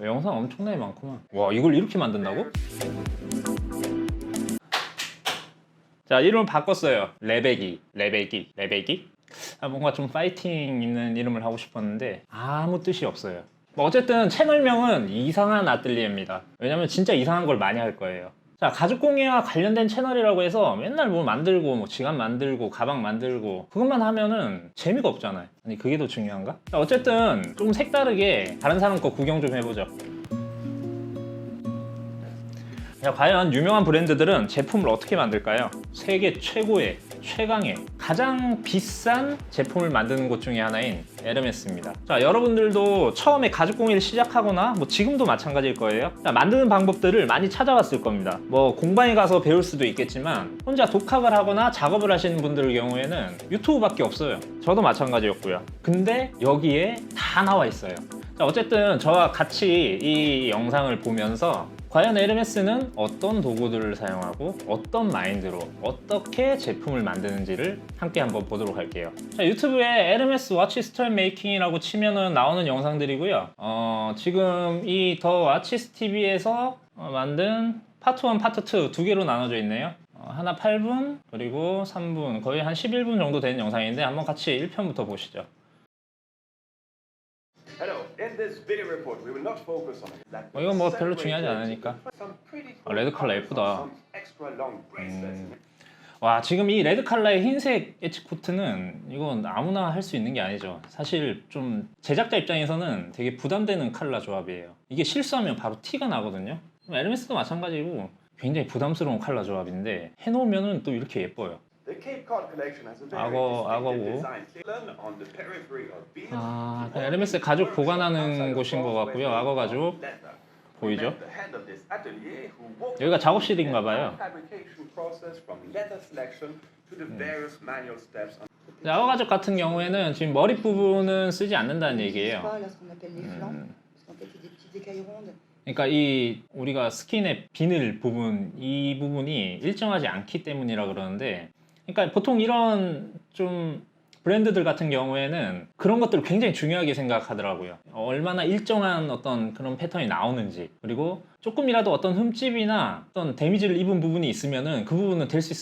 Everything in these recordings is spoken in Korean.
영상 엄청나게 많구만. 와, 이걸 이렇게 만든다고? 자, 이름을 바꿨어요. 레베기. 뭔가 좀 파이팅 있는 이름을 하고 싶었는데 아무 뜻이 없어요. 뭐 어쨌든 채널명은 이상한 아뜰리에입니다. 왜냐면 진짜 이상한 걸 많이 할 거예요. 자, 가죽공예와 관련된 채널이라고 해서 맨날 뭐 만들고 뭐 지갑 만들고 가방 만들고 그것만 하면은 재미가 없잖아요. 아니, 그게 더 중요한가? 자, 어쨌든 좀 색다르게 다른 사람 거 구경 좀 해보죠. 자, 과연 유명한 브랜드들은 제품을 어떻게 만들까요? 세계 최고의, 최강의, 가장 비싼 제품을 만드는 곳 중에 하나인 에르메스입니다. 자, 여러분들도 처음에 가죽공예를 시작하거나 뭐 지금도 마찬가지일 거예요. 자, 만드는 방법들을 많이 찾아봤을 겁니다. 뭐 공방에 가서 배울 수도 있겠지만 혼자 독학을 하거나 작업을 하시는 분들 경우에는 유튜브밖에 없어요. 저도 마찬가지였고요. 근데 여기에 다 나와 있어요. 자, 어쨌든 저와 같이 이 영상을 보면서 과연 에르메스는 어떤 도구들을 사용하고 어떤 마인드로 어떻게 제품을 만드는지를 함께 한번 보도록 할게요. 자, 유튜브에 에르메스 워치 스토리 메이킹이라고 치면은 나오는 영상들이고요. 지금 이 더 와치스 TV에서 만든 파트 1, 파트 2 두 개로 나눠져 있네요. 하나 8분 그리고 3분 거의 한 11분 정도 되는 영상인데 한번 같이 1편부터 보시죠. 이건 뭐 별로 중요하지 않으니까. 레드 컬러 예쁘다. 와, 지금 이 레드 컬러의 흰색 엣지 코트는 이건 아무나 할 수 있는 게 아니죠. 사실 좀 제작자 입장에서는 되게 부담되는 컬러 조합이에요. 이게 실수하면 바로 티가 나거든요. 에르메스도 마찬가지고 굉장히 부담스러운 컬러 조합인데 해놓으면 또 이렇게 예뻐요. 악어고. 에르메스 가죽 보관하는 곳인 것 같고요. 악어 가죽 보이죠? 여기가 작업실인가 봐요. 악어 가죽 같은 경우에는 지금 머리 부분은 쓰지 않는다는 얘기예요. 그러니까 이 우리가 스킨의 비늘 부분, 이 부분이 일정하지 않기 때문이라 그러는데, 그러니까 보통 이런 좀 브랜드들 같은 경우에는 그런 것들을 굉장히 중요하게 생각하더라고요. 얼마나 일정한 어떤 그런 패턴이 나오는지, 그리고 조금이라도 어떤 흠집이나 어떤 데미지를 입은 부분이 있으면은 그 부분은 될 수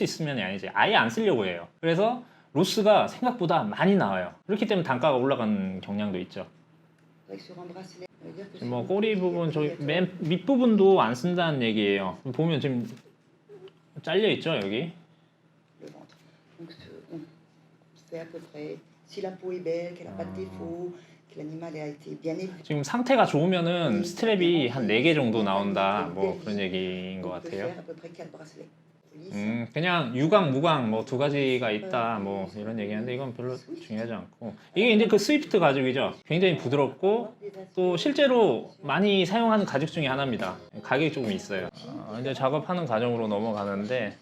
있으면이 아니지, 아예 안 쓰려고 해요. 그래서 로스가 생각보다 많이 나와요. 그렇기 때문에 단가가 올라가는 경향도 있죠. 뭐 꼬리 부분, 저기 맨 밑부분도 안 쓴다는 얘기예요. 보면 지금 잘려 있죠, 여기. 지금 상태가 좋으면은 스트랩이 한 4개 정도 나온다, 뭐 그런 얘기인 것 같아요. 그냥 유광, 무광 뭐 2가지가 있다, 뭐 이런 얘기하는데 이건 별로 중요하지 않고, 이게 이제 그 스위프트 가죽이죠. 굉장히 부드럽고 또 실제로 많이 사용하는 가죽 중에 하나입니다. 가격이 조금 있어요. 이제 작업하는 과정으로 넘어가는데,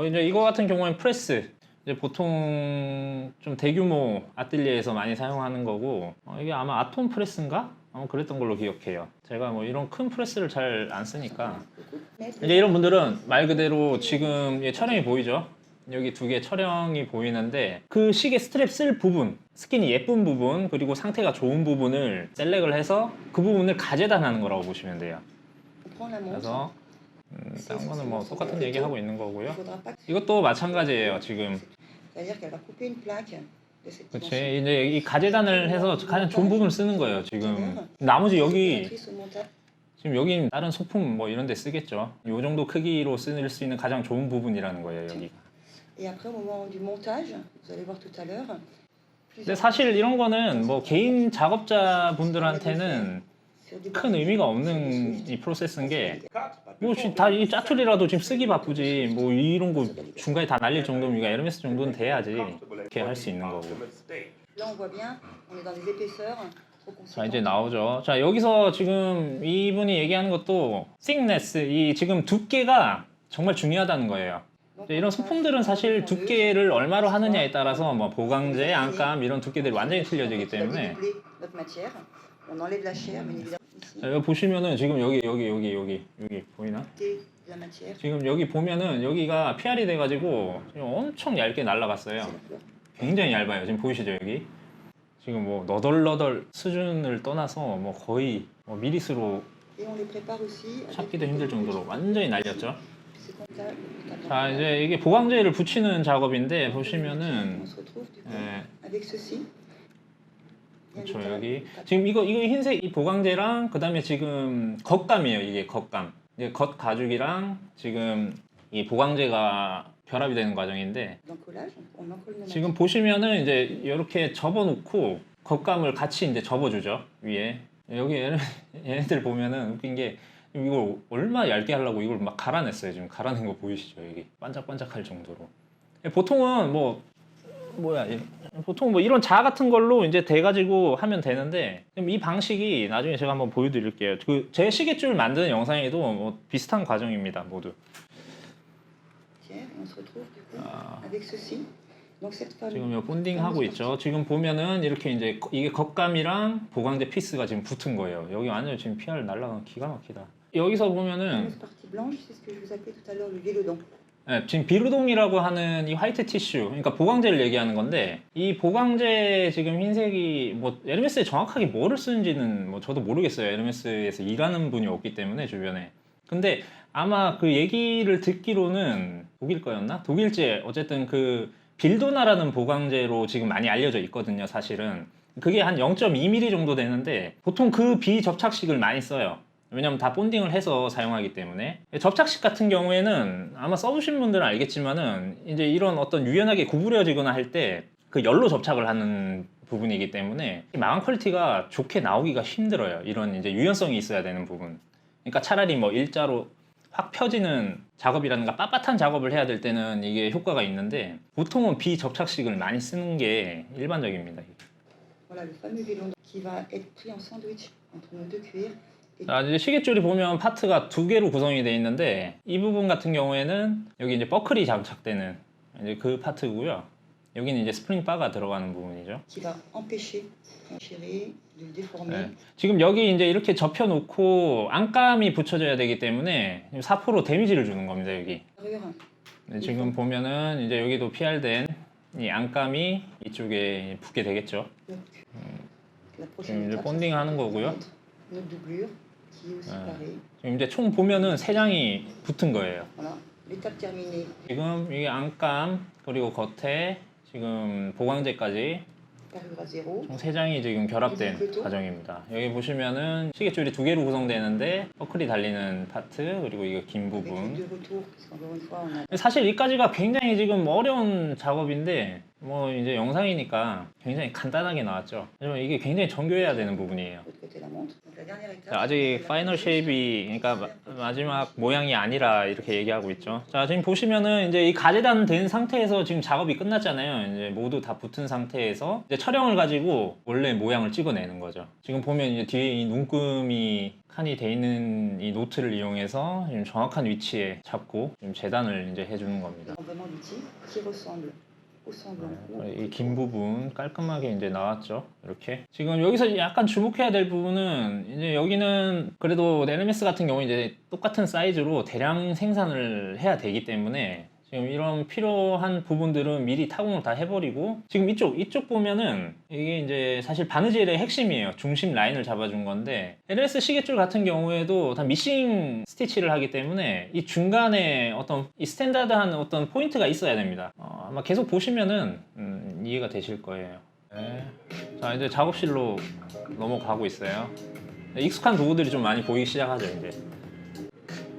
이제 이거 같은 경우는 프레스, 이제 보통 좀 대규모 아뜰리에에서 많이 사용하는 거고, 이게 아마 아톰 프레스인가? 아마 그랬던 걸로 기억해요. 제가 뭐 이런 큰 프레스를 잘 안 쓰니까. 이제 이런 분들은 말 그대로 지금 촬영이 보이죠? 여기 2개 촬영이 보이는데, 그 시계 스트랩 쓸 부분, 스킨이 예쁜 부분, 그리고 상태가 좋은 부분을 셀렉을 해서 그 부분을 가재단하는 거라고 보시면 돼요. 그래서 다른 거는 뭐 똑같은 얘기 하고 있는 거고요. 이것도 마찬가지예요. 지금 그치, 이제 이 가재단을 해서 가장 좋은 부분을 쓰는 거예요. 지금 나머지 여기, 지금 여긴 다른 소품 뭐 이런 데 쓰겠죠. 이 정도 크기로 쓸 수 있는 가장 좋은 부분이라는 거예요, 여기가. 근데 사실 이런 거는 뭐 개인 작업자 분들한테는 큰 의미가 없는 이 프로세스인 게, 뭐 다 이 짜투리라도 지금 쓰기 바쁘지, 뭐 이런 거 중간에 다 날릴 정도면 에르메스 정도는 돼야지 이렇게 할 수 있는 거고. 자, 이제 나오죠. 자, 여기서 지금 이분이 얘기하는 것도 thickness, 이 지금 두께가 정말 중요하다는 거예요. 이런 소품들은 사실 두께를 얼마로 하느냐에 따라서 뭐 보강제, 안감 이런 두께들이 완전히 틀려지기 때문에. 자, 여기 보시면은 지금 여기 보이나? 지금 여기 보면은 여기가 PR이 돼가지고 지금 엄청 얇게 날라갔어요. 굉장히 얇아요. 지금 보이시죠, 여기? 지금 뭐 너덜너덜 수준을 떠나서 뭐 거의 뭐 미리수로 Et on les prépare aussi avec 찾기도 힘들 정도로 완전히 날렸죠. c'est comme ça, 자, 이제 이게 보강제를 붙이는 작업인데 보시면은 on se retrouve du coup 예, avec ceci. 그렇죠. 여기 지금 이거 흰색 이 보강제랑 그다음에 지금 겉감이에요. 이게 겉감. 이제 겉 가죽이랑 지금 이 보강제가 결합이 되는 과정인데 L'encollage, on encolle le 지금 보시면은 이제 이렇게 접어놓고 겉감을 같이 이제 접어주죠 위에. 여기 얘네들 보면은 웃긴 게 이걸 얼마나 얇게 하려고 이걸 막 갈아냈어요. 지금 갈아낸 거 보이시죠? 여기 반짝반짝할 정도로. 보통은 보통 뭐 이런 자 같은 걸로 이제 돼가지고 하면 되는데 이 방식이 나중에 제가 한번 보여드릴게요. 그 제 시계줄 만드는 영상에도 뭐 비슷한 과정입니다, 모두. Tiens, on se retrouve du coup avec ceci. Donc cette femme. 지금 이 본딩 하고 있죠. 지금 보면은 이렇게 이제 이게 겉감이랑 보강제 피스가 지금 붙은 거예요. 여기 완전 지금 PR 날라가면 기가 막히다. 여기서 보면은 Cette partie blanche, c'est ce que je vous appelais tout à l'heure le vélodan. 네, 지금 비루동이라고 하는 이 화이트 티슈, 그러니까 보강제를 얘기하는 건데 이 보강제 지금 흰색이 뭐 에르메스에 정확하게 뭐를 쓰는지는 뭐 저도 모르겠어요. 에르메스에서 일하는 분이 없기 때문에 주변에. 근데 아마 그 얘기를 듣기로는 독일 거였나? 독일제 어쨌든 그 빌도나라는 보강제로 지금 많이 알려져 있거든요. 사실은 그게 한 0.2mm 정도 되는데 보통 그 비접착식을 많이 써요. 왜냐면 다 본딩을 해서 사용하기 때문에. 접착식 같은 경우에는 아마 써보신 분들은 알겠지만은 이제 이런 어떤 유연하게 구부려지거나 할 때 그 열로 접착을 하는 부분이기 때문에 마감 퀄리티가 좋게 나오기가 힘들어요. 이런 이제 유연성이 있어야 되는 부분. 그러니까 차라리 뭐 일자로 확 펴지는 작업이라든가 빳빳한 작업을 해야 될 때는 이게 효과가 있는데 보통은 비접착식을 많이 쓰는 게 일반적입니다. Voilà le fameux vélodan qui va être pris en sandwich entre nos deux cuirs. 자, 이제 시계줄이 보면 파트가 두 개로 구성이 되어 있는데 이 부분 같은 경우에는 여기 이제 버클이 장착되는 이제 그 파트고요. 여기는 이제 스프링 바가 들어가는 부분이죠. Qui va empêcher de le déformer. 네. 지금 여기 이제 이렇게 접혀 놓고 안감이 붙여져야 되기 때문에 4% 데미지를 주는 겁니다, 여기. 네, 지금 보면은 이제 여기도 PR된 이 안감이 이쪽에 붙게 되겠죠. Donc, la 지금 prochaine 이제 étape, 본딩 하는 c'est 거고요. notre doublure qui est aussi pareil. 지금 이제 총 보면은 3장이 붙은 거예요. Voilà, l'étape terminée. 지금 이게 안감 그리고 겉에 지금 보강제까지 Carrure à zéro. 총 3장이 지금 결합된 과정입니다. 여기 보시면은 시계줄이 2개로 구성되는데 버클이 달리는 파트 그리고 이거 긴 Avec les 부분. deux retours, parce qu'encore une fois, on a 사실 여기까지가 굉장히 지금 어려운 작업인데 뭐 이제 영상이니까 굉장히 간단하게 나왔죠. 하지만 이게 굉장히 정교해야 되는 부분이에요. de l'autre côté la montre. Donc la dernière étape. 자, 아직 파이널 쉐입이 그러니까 마지막 모양이 아니라 이렇게 얘기하고 있죠. 자, 지금 보시면은 이제 이 가재단 된 상태에서 지금 작업이 끝났잖아요. 이제 모두 다 붙은 상태에서 이제 촬영을 가지고 원래 모양을 찍어내는 거죠. 지금 보면 이제 뒤에 이 눈금이 칸이 돼 있는 이 노트를 이용해서 지금 정확한 위치에 잡고 지금 재단을 이제 해주는 겁니다. Vraiment l'outil qui ressemble au semblant. 이 긴 부분 깔끔하게 이제 나왔죠. 이렇게 지금 여기서 약간 주목해야 될 부분은 이제 여기는 그래도 에르메스 같은 경우 이제 똑같은 사이즈로 대량 생산을 해야 되기 때문에 지금 이런 필요한 부분들은 미리 타공을 다 해버리고 지금 이쪽 보면은 이게 이제 사실 바느질의 핵심이에요. 중심 라인을 잡아준 건데 LS 시계줄 같은 경우에도 다 미싱 스티치를 하기 때문에 이 중간에 어떤 이 스탠다드한 어떤 포인트가 있어야 됩니다. 아마 계속 보시면은 이해가 되실 거예요. 네. 자, 이제 작업실로 넘어가고 있어요. 익숙한 도구들이 좀 많이 보이기 시작하죠, 이제.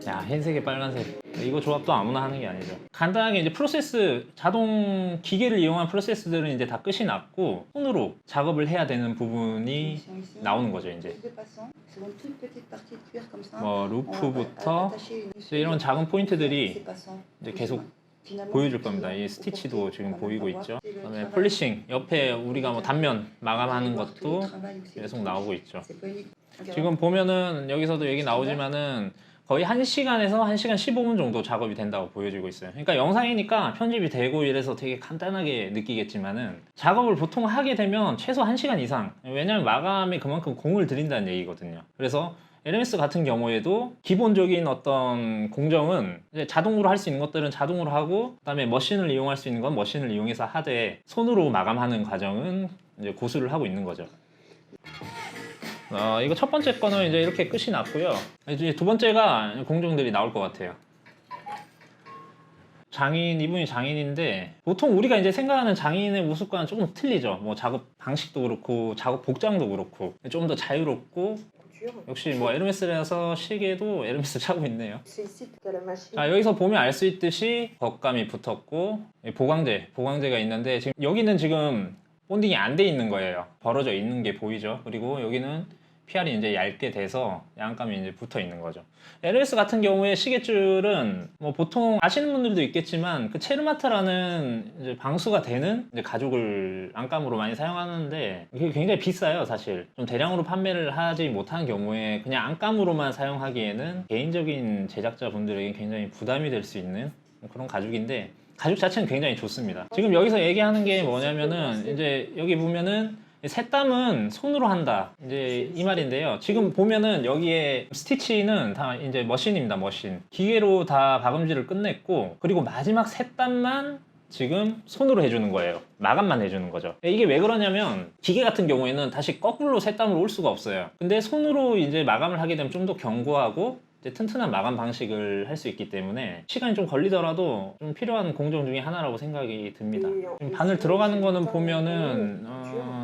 야, 흰색에 빨간색. 이거 조합도 아무나 하는 게 아니죠. 간단하게 이제 프로세스, 자동 기계를 이용한 프로세스들은 이제 다 끝이 났고 손으로 작업을 해야 되는 부분이 나오는 거죠, 이제. 뭐 루프부터 이런 작은 포인트들이 이제 계속 보여줄 겁니다. 이 스티치도 지금 보이고 있죠. 그다음에 폴리싱 옆에 우리가 뭐 단면 마감하는 것도 계속 나오고 있죠. 지금 보면은 여기서도 얘기 나오지만은 거의 1시간에서 1시간 15분 정도 작업이 된다고 보여지고 있어요. 그러니까 영상이니까 편집이 되고 이래서 되게 간단하게 느끼겠지만은 작업을 보통 하게 되면 최소 1시간 이상. 왜냐면 마감에 그만큼 공을 들인다는 얘기거든요. 그래서 LMS 같은 경우에도 기본적인 어떤 공정은 이제 자동으로 할 수 있는 것들은 자동으로 하고 그다음에 머신을 이용할 수 있는 건 머신을 이용해서 하되 손으로 마감하는 과정은 이제 고수를 하고 있는 거죠. 이거 첫 번째 거는 이제 이렇게 끝이 났고요. 이제 두 번째가 공정들이 나올 것 같아요. 이분이 장인인데 보통 우리가 이제 생각하는 장인의 모습과는 조금 틀리죠. 뭐 작업 방식도 그렇고 작업 복장도 그렇고 좀 더 자유롭고 역시 뭐 에르메스라서 시계도 에르메스 차고 있네요. 자, 여기서 보면 알 수 있듯이 겉감이 붙었고 보강제가 있는데 지금 여기는 지금 본딩이 안 돼 있는 거예요. 벌어져 있는 게 보이죠. 그리고 여기는 PR이 이제 얇게 돼서 양감이 이제 붙어 있는 거죠. LS 같은 경우에 시계줄은 뭐 보통 아시는 분들도 있겠지만 그 체르마트라는 이제 방수가 되는 이제 가죽을 안감으로 많이 사용하는데 이게 굉장히 비싸요, 사실. 좀 대량으로 판매를 하지 못한 경우에 그냥 안감으로만 사용하기에는 개인적인 제작자분들에게 굉장히 부담이 될 수 있는 그런 가죽인데 가죽 자체는 굉장히 좋습니다. 지금 여기서 얘기하는 게 뭐냐면은 이제 여기 보면은 셋땀은 손으로 한다 이제 이 말인데요. 지금 보면은 여기에 스티치는 다 이제 머신입니다. 머신 기계로 다 박음질을 끝냈고 그리고 마지막 셋땀만 지금 손으로 해주는 거예요. 마감만 해주는 거죠. 이게 왜 그러냐면 기계 같은 경우에는 다시 거꾸로 셋땀을 올 수가 없어요. 근데 손으로 이제 마감을 하게 되면 좀 더 견고하고 튼튼한 마감 방식을 할 수 있기 때문에 시간이 좀 걸리더라도 좀 필요한 공정 중에 하나라고 생각이 듭니다. 바늘 들어가는 거는 보면은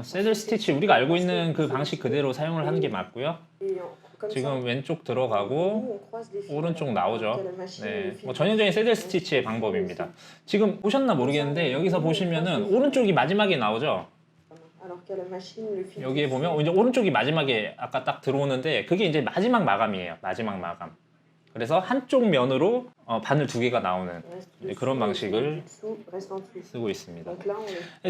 새들 스티치 우리가 알고 있는 그 방식 그대로 사용을 하는 게 맞고요. 지금 왼쪽 들어가고 오른쪽 나오죠. 네, 뭐 전형적인 새들 스티치의 방법입니다. 지금 보셨나 모르겠는데 여기서 보시면은 오른쪽이 마지막에 나오죠. 여기에 보면 이제 오른쪽이 마지막에 아까 딱 들어오는데 그게 이제 마지막 마감이에요. 마지막 마감. 그래서 한쪽 면으로 바늘 두 개가 나오는 그런 방식을 쓰고 있습니다.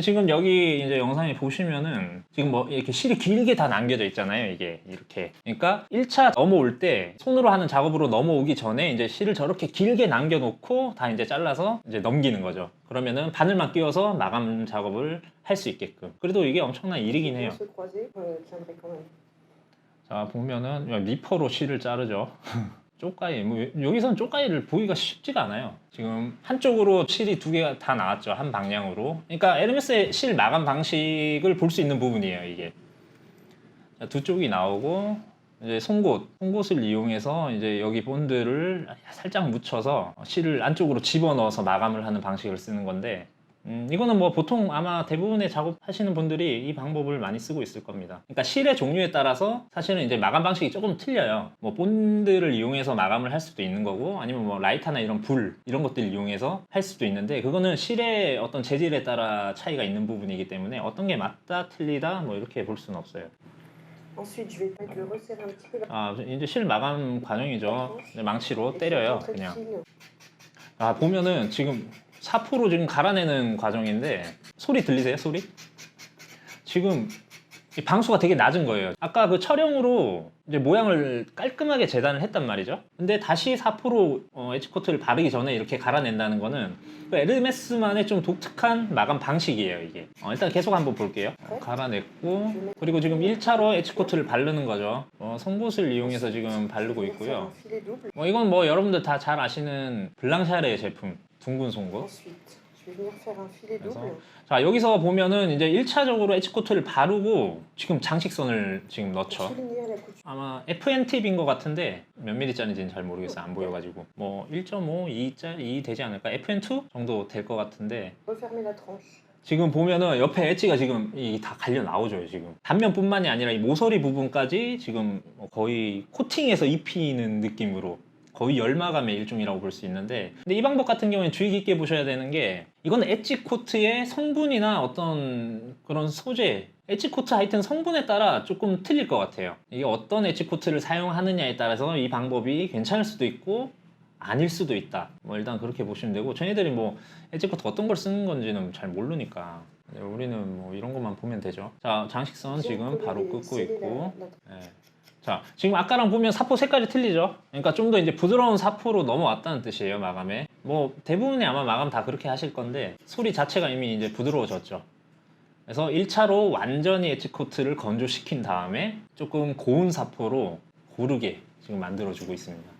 지금 여기 이제 영상에 보시면은 지금 뭐 이렇게 실이 길게 다 남겨져 있잖아요. 이게 이렇게. 그러니까 1차 넘어올 때 손으로 하는 작업으로 넘어오기 전에 이제 실을 저렇게 길게 남겨놓고 다 이제 잘라서 이제 넘기는 거죠. 그러면은 바늘만 끼워서 마감 작업을 할 수 있게끔. 그래도 이게 엄청난 일이긴 해요. 자, 보면은 리퍼로 실을 자르죠. 쪽가위, 뭐 여기선 쪽가위를 보기가 쉽지가 않아요. 지금 한쪽으로 실이 두 개가 다 나왔죠. 한 방향으로. 그러니까 에르메스의 실 마감 방식을 볼 수 있는 부분이에요. 이게. 자, 두 쪽이 나오고 이제 송곳을 이용해서 이제 여기 본드를 살짝 묻혀서 실을 안쪽으로 집어넣어서 마감을 하는 방식을 쓰는 건데 이거는 뭐 보통 아마 대부분의 작업하시는 분들이 이 방법을 많이 쓰고 있을 겁니다. 그러니까 실의 종류에 따라서 사실은 이제 마감 방식이 조금 틀려요. 뭐 본드를 이용해서 마감을 할 수도 있는 거고 아니면 뭐 라이터나 이런 불 이런 것들 이용해서 할 수도 있는데 그거는 실의 어떤 재질에 따라 차이가 있는 부분이기 때문에 어떤 게 맞다 틀리다 뭐 이렇게 볼 수는 없어요. 이제 실 마감 과정이죠. 망치로 때려요, 그냥. 보면은 지금 사포로 지금 갈아내는 과정인데 소리 들리세요? 소리? 지금 이 방수가 되게 낮은 거예요. 아까 그 촬영으로 이제 모양을 깔끔하게 재단을 했단 말이죠. 근데 다시 사포로 엣지코트를 바르기 전에 이렇게 갈아낸다는 거는 그 에르메스만의 좀 독특한 마감 방식이에요, 이게. 일단 계속 한번 볼게요. 갈아냈고 그리고 지금 1차로 엣지코트를 바르는 거죠. 송곳을 이용해서 지금 바르고 있고요. 이건 뭐 여러분들 다 잘 아시는 블랑샤르의 제품. 둥근 송곳. 그래서 자, 여기서 보면은 이제 1차적으로 엣지코트를 바르고 지금 장식선을 지금 넣죠. 아마 FN 팁인 것 같은데 몇 밀리짜리인지는 잘 모르겠어요. 안 보여가지고 뭐 1.5, 2짜리 되지 않을까? FN2 정도 될 것 같은데 지금 보면은 옆에 엣지가 지금 다 갈려 나오죠. 지금 단면뿐만이 아니라 이 모서리 부분까지 지금 거의 코팅해서 입히는 느낌으로 거의 열마감의 일종이라고 볼 수 있는데 근데 이 방법 같은 경우에 주의 깊게 보셔야 되는 게 이건 엣지 코트의 성분이나 어떤 그런 소재 엣지 코트 하여튼 성분에 따라 조금 틀릴 것 같아요. 이게 어떤 엣지 코트를 사용하느냐에 따라서 이 방법이 괜찮을 수도 있고 아닐 수도 있다. 뭐 일단 그렇게 보시면 되고 저희들이 뭐 엣지 코트 어떤 걸 쓰는 건지는 잘 모르니까 우리는 뭐 이런 것만 보면 되죠. 자, 장식선 지금 바로 긋고 있고 자, 지금 아까랑 보면 사포 색깔이 틀리죠? 그러니까 좀 더 이제 부드러운 사포로 넘어왔다는 뜻이에요, 마감에. 뭐 대부분이 아마 마감 다 그렇게 하실 건데 소리 자체가 이미 이제 부드러워졌죠. 그래서 1차로 완전히 엣지코트를 건조시킨 다음에 조금 고운 사포로 고르게 지금 만들어주고 있습니다.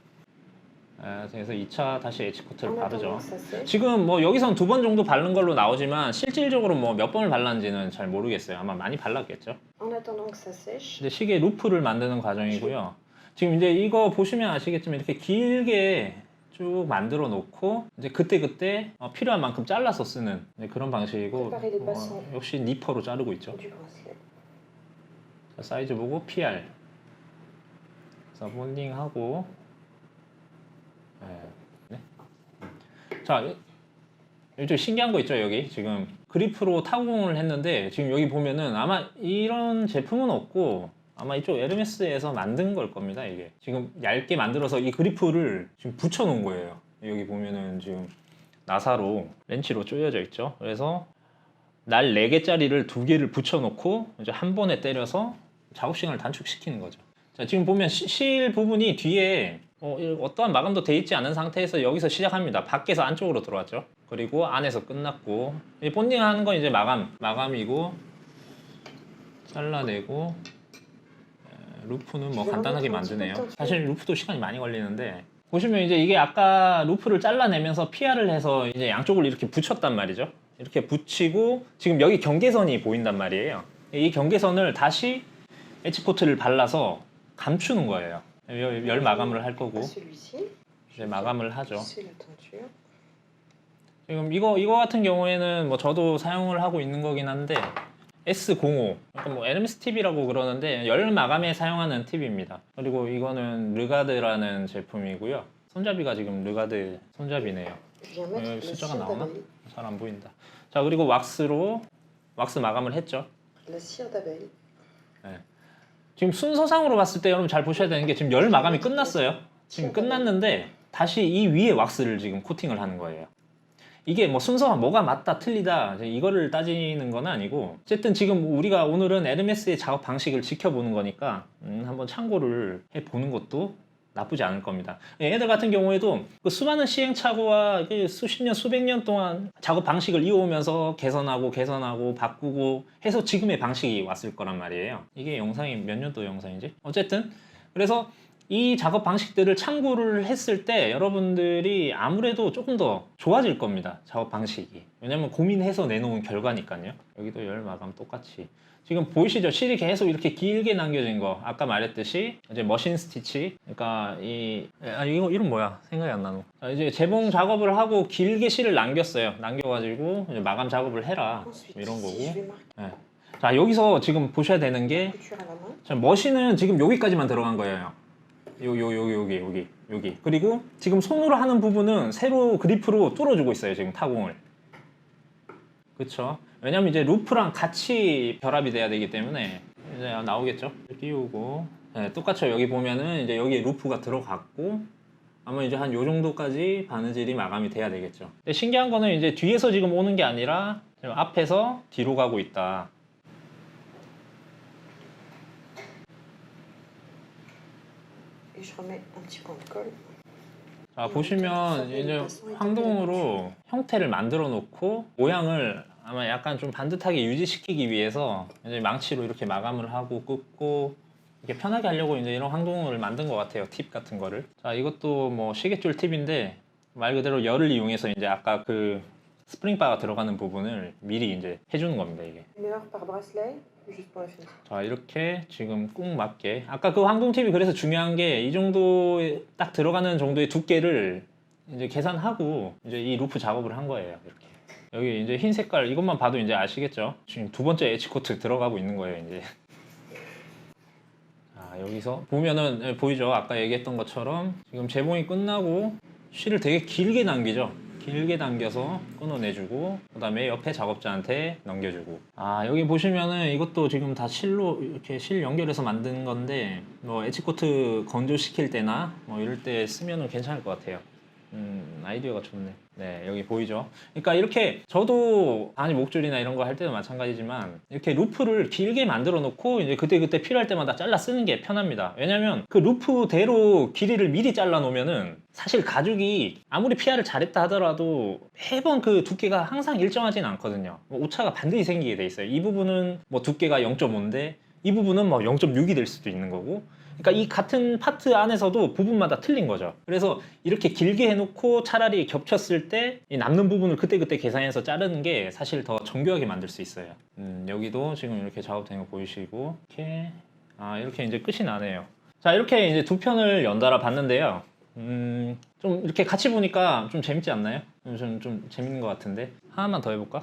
그래서 2차 다시 에치 코트를 En 바르죠. attendant que ça sèche, 지금 뭐 여기선 2번 정도 바른 걸로 나오지만 실질적으로 뭐 몇 번을 발랐는지는 잘 모르겠어요. 아마 많이 발랐겠죠. en attendant que ça sèche, 이제 시계 루프를 만드는 과정이고요. 지금 이제 이거 보시면 아시겠지만 이렇게 길게 쭉 만들어 놓고 이제 그때 필요한 만큼 잘라서 쓰는 그런 방식이고 역시 니퍼로 자르고 있죠. du bracelet. 자, 사이즈 보고 PR. 그래서 본딩하고 네. 자, 좀 신기한 거 있죠 여기 지금 그리프로 타공을 했는데 지금 여기 보면은 아마 이런 제품은 없고 아마 이쪽 에르메스에서 만든 걸 겁니다. 이게 지금 얇게 만들어서 이 그리프를 지금 붙여 놓은 거예요. 여기 보면은 지금 나사로 렌치로 조여져 있죠. 그래서 날 4개짜리를 2개를 붙여 놓고 이제 한 번에 때려서 작업 시간을 단축시키는 거죠. 자, 지금 보면 실 부분이 뒤에 어떠한 마감도 돼 있지 않은 상태에서 여기서 시작합니다. 밖에서 안쪽으로 들어왔죠. 그리고 안에서 끝났고 이 본딩 하는 건 이제 마감이고 잘라내고 루프는 뭐 간단하게 만드네요. 사실 루프도 시간이 많이 걸리는데 보시면 이제 이게 아까 루프를 잘라내면서 PR을 해서 이제 양쪽을 이렇게 붙였단 말이죠. 이렇게 붙이고 지금 여기 경계선이 보인단 말이에요. 이 경계선을 다시 에치코트를 발라서 감추는 거예요. 열 마감을 할 거고 Celui-ci, 이제 마감을 하죠. c'est la teinture. 지금 이거 같은 경우에는 뭐 저도 사용을 하고 있는 거긴 한데 S05, 그러니까 뭐 에르메스 팁이라고 그러는데 열 마감에 사용하는 팁입니다. 그리고 이거는 르가드라는 제품이고요. 손잡이가 지금 르가드 손잡이네요. Je viens mettre la 숫자가 cire 나오나? d'abeille. 잘 안 보인다. 자, 그리고 왁스 마감을 했죠. La cire d'abeille. 지금 순서상으로 봤을 때 여러분 잘 보셔야 되는 게 지금 열 마감이 끝났어요. 지금 끝났는데 다시 이 위에 왁스를 지금 코팅을 하는 거예요. 이게 뭐 순서가 뭐가 맞다 틀리다 이거를 따지는 건 아니고 어쨌든 지금 우리가 오늘은 에르메스의 작업 방식을 지켜보는 거니까 한번 참고를 해보는 것도 나쁘지 않을 겁니다. 얘네들 같은 경우에도 그 수많은 시행착오와 수십 년 수백 년 동안 작업 방식을 이어오면서 개선하고 바꾸고 해서 지금의 방식이 왔을 거란 말이에요. 이게 영상이 몇 년도 영상이지? 어쨌든 그래서 이 작업 방식들을 참고를 했을 때 여러분들이 아무래도 조금 더 좋아질 겁니다. 작업 방식이. 왜냐면 고민해서 내놓은 결과니까요. 여기도 열 마감 똑같이. 지금 보이시죠? 실이 계속 이렇게 길게 남겨진 거. 아까 말했듯이 이제 머신 스티치. 그러니까 이거 이름 뭐야? 생각이 안 나노. 이제 재봉 작업을 하고 길게 실을 남겼어요. 남겨가지고 이제 마감 작업을 해라. Ensuite, 이런 ici, je 거고. vais marquer 네. 자, 여기서 지금 보셔야 되는 게 couture à la main. 자, 머신은 지금 여기까지만 들어간 거예요. 여기. 그리고 지금 손으로 하는 부분은 세로 그리프로 뚫어주고 있어요. 지금 타공을. 그쵸? 왜냐면 이제 루프랑 같이 결합이 돼야 되기 때문에 이제 나오겠죠? 끼우고 네, 똑같죠. 여기 보면은 이제 여기 루프가 들어갔고 아마 이제 한 요 정도까지 바느질이 마감이 돼야 되겠죠. 근데 신기한 거는 이제 뒤에서 지금 오는 게 아니라 지금 앞에서 뒤로 가고 있다. Et je remets un petit point de colle. 자, 보시면 이제 황동으로 형태를 만들어 놓고 모양을 아마 약간 좀 반듯하게 유지시키기 위해서 이제 망치로 이렇게 마감을 하고 긋고 이렇게 편하게 하려고 이제 이런 황동을 만든 것 같아요. 팁 같은 거를. 자, 이것도 뭐 시계줄 팁인데 말 그대로 열을 이용해서 이제 아까 그 스프링바가 들어가는 부분을 미리 이제 해주는 겁니다. 이게. 1 heure par bracelet, juste pour la finition. 자, 이렇게 지금 꾹 맞게 아까 그 황동 팁이 그래서 중요한 게 이 정도에 딱 들어가는 정도의 두께를 이제 계산하고 이제 이 루프 작업을 한 거예요. 이렇게 여기 이제 흰 색깔 이것만 봐도 이제 아시겠죠? 지금 2번째 에치코트 들어가고 있는 거예요. 이제 자, 여기서 보면은 보이죠? 아까 얘기했던 것처럼 지금 재봉이 끝나고 실을 되게 길게 남기죠. 길게 당겨서 끊어내주고 그 다음에 옆에 작업자한테 넘겨주고 아 여기 보시면은 이것도 지금 다 실로 이렇게 실 연결해서 만든 건데 뭐 에치코트 건조시킬 때나 뭐 이럴 때 쓰면은 괜찮을 것 같아요. 아이디어가 좋네. 네, 여기 보이죠? 그러니까 이렇게 저도 아니 목줄이나 이런 거 할 때도 마찬가지지만 이렇게 루프를 길게 만들어 놓고 이제 그때 필요할 때마다 잘라 쓰는 게 편합니다. 왜냐면 그 루프대로 길이를 미리 잘라 놓으면은 사실 가죽이 아무리 PR을 잘했다 하더라도 매번 그 두께가 항상 일정하진 않거든요. 오차가 반드시 생기게 돼 있어요. 이 부분은 뭐 두께가 0.5인데 이 부분은 뭐 0.6이 될 수도 있는 거고 그러니까 이 같은 파트 안에서도 부분마다 틀린 거죠. 그래서 이렇게 길게 해놓고 차라리 겹쳤을 때 이 남는 부분을 그때그때 계산해서 자르는 게 사실 더 정교하게 만들 수 있어요. 여기도 지금 이렇게 작업된 거 보이시고 이렇게 이제 끝이 나네요. 자, 이렇게 이제 두 편을 연달아 봤는데요. 좀 이렇게 같이 보니까 좀 재밌지 않나요? 좀 재밌는 것 같은데 하나만 더 해볼까?